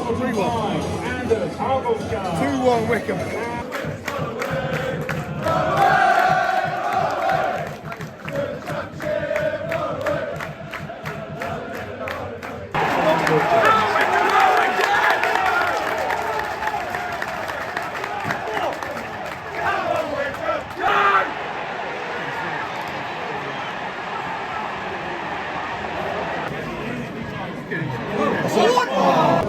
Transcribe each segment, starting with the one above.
2-1 Wickham.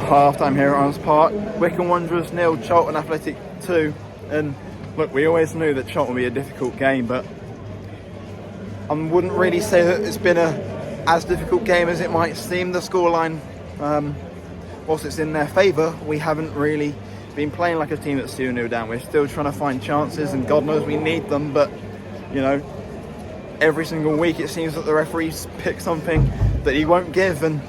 Half time here at Arms Park. Wickham Wanderers 0, Charlton Athletic 2. And look, we always knew that Charlton would be a difficult game, but I wouldn't really say that it's been as difficult game as it might seem. The scoreline, whilst it's in their favour, we haven't really been playing like a team that's 2-0 down. We're still trying to find chances, and God knows we need them, but you know, every single week it seems that the referees pick something that he won't give. And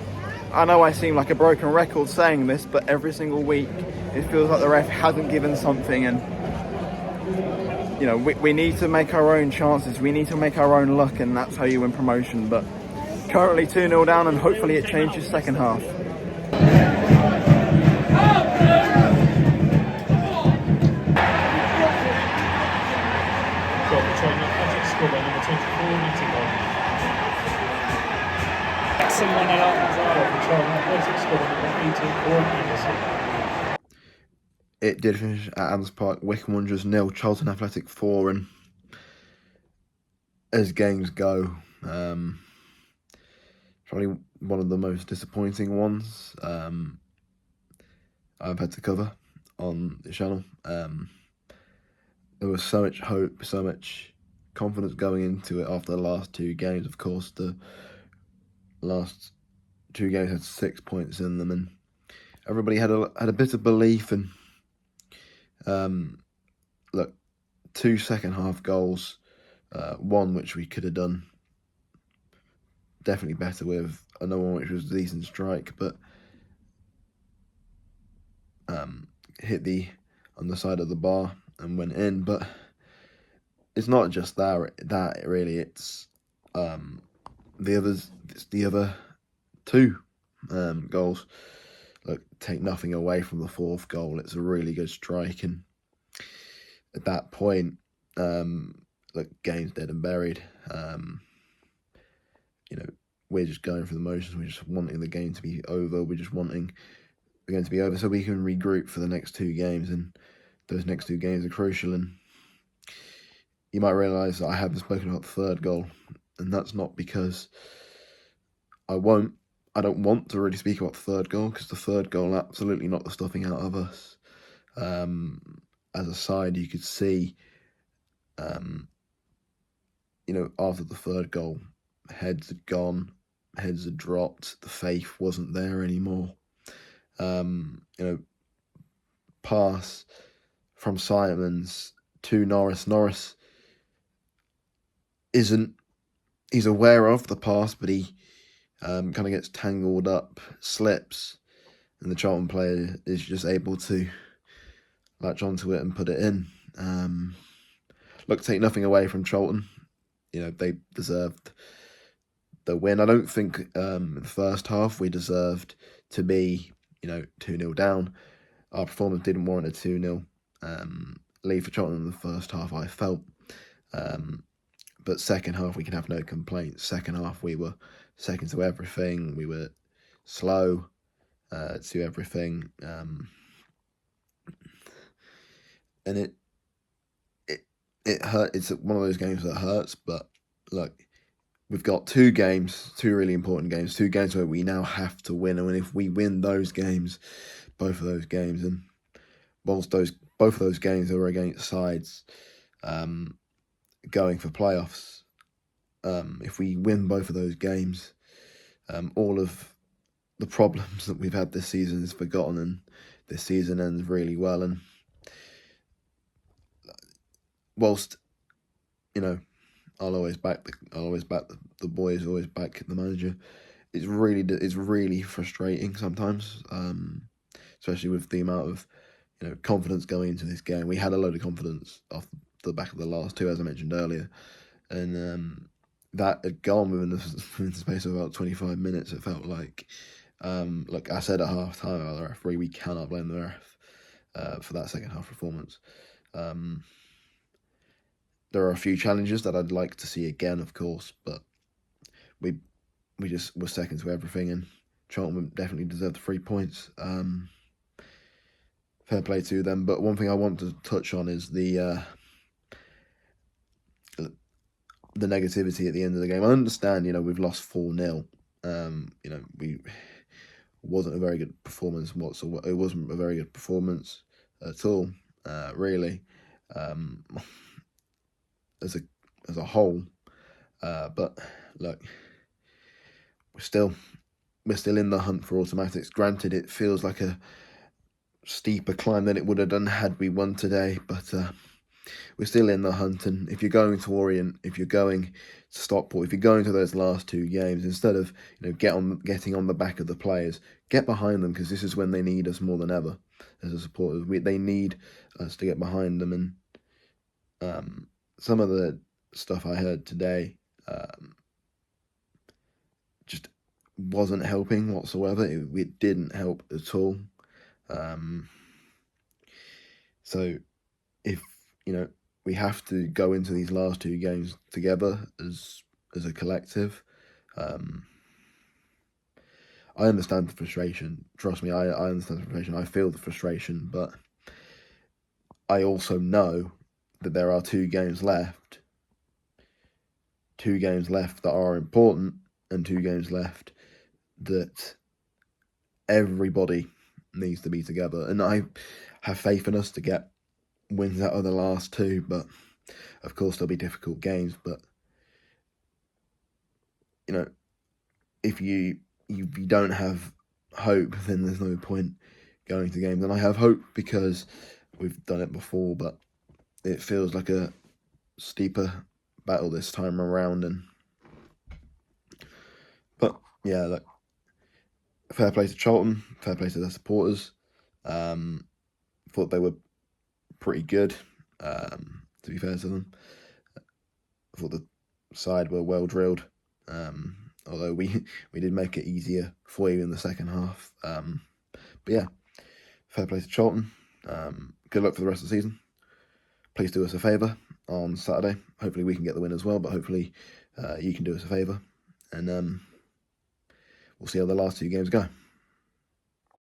I know I seem like a broken record saying this, but every single week it feels like the ref hasn't given something. And you know, we need to make our own chances, we need to make our own luck, and that's how you win promotion. But currently 2-0 down, and hopefully it changes second half. It did finish at Adams Park. Wickham Wanderers 0, Charlton Athletic 4, and as games go, probably one of the most disappointing ones I've had to cover on the channel. There was so much hope, so much confidence going into it after the last two games. Of course, the last two games had 6 points in them, and everybody had a bit of belief. And look, 2 second half goals, one which we could have done definitely better with, another one which was a decent strike, but hit the underside of the bar and went in. But it's not just that really, it's the other two goals. Look, take nothing away from the fourth goal, it's a really good strike, and at that point, look, game's dead and buried. You know, we're just going through the motions, we're just wanting the game to be over, we're just wanting the game to be over so we can regroup for the next two games, and those next two games are crucial. And you might realise that I haven't spoken about the third goal, and that's not because I don't want to really speak about the third goal, because the third goal absolutely knocked the stuffing out of us. As a side, you could see, you know, after the third goal, heads had gone, heads had dropped, the faith wasn't there anymore. You know, pass from Simons to Norris. Norris he's aware of the pass, but he kind of gets tangled up, slips, and the Charlton player is just able to latch onto it and put it in. Look, take nothing away from Charlton. You know, they deserved the win. I don't think in the first half we deserved to be, you know, 2-0 down. Our performance didn't warrant a 2-0 lead for Charlton in the first half, I felt. But second half, we can have no complaints. Second half, we were second to everything. We were slow to everything. And it hurt. It's one of those games that hurts. But look, we've got two really important games, two games where we now have to win. And if we win those games, both of those games, and whilst both of those games are against sides going for playoffs, if we win both of those games, all of the problems that we've had this season is forgotten, and this season ends really well. And whilst, you know, I'll always back the boys, always back the manager, it's really frustrating sometimes, especially with the amount of, you know, confidence going into this game. We had a load of confidence off the back of the last two, as I mentioned earlier, and that had gone within the space of about 25 minutes, it felt like. Look, I said at half time about the referee, we cannot blame the ref for that second half performance. There are a few challenges that I'd like to see again, of course, but we just were second to everything, and Charlton definitely deserved the 3 points. Fair play to them. But one thing I want to touch on is the negativity at the end of the game. I understand, we've lost 4-0. We wasn't a very good performance whatsoever. It wasn't a very good performance at all, really, as a whole. But look, we're still in the hunt for automatics. Granted, it feels like a steeper climb than it would have done had we won today, but we're still in the hunt. And if you're going to Orient, if you're going to Stockport, if you're going to those last 2 games, instead of getting on the back of the players, get behind them, because this is when they need us more than ever as a supporters. They need us to get behind them. And some of the stuff I heard today just wasn't helping whatsoever. It didn't help at all. So if we have to go into these last 2 games together as a collective, I understand the frustration. Trust me, I understand the frustration. I feel the frustration, but I also know that there are 2 games left. 2 games left that are important, and 2 games left that everybody needs to be together. And I have faith in us to get wins out of the last 2, but of course there'll be difficult games. But if you don't have hope, then there's no point going to games. And I have hope because we've done it before, but it feels like a steeper battle this time around. But yeah, look, fair play to Charlton, fair play to their supporters. Thought they were pretty good, to be fair to them. I thought the side were well drilled, although we did make it easier for you in the second half. But yeah, fair play to Charlton. Good luck for the rest of the season. Please do us a favour on Saturday. Hopefully we can get the win as well, but hopefully you can do us a favour. And we'll see how the last 2 games go.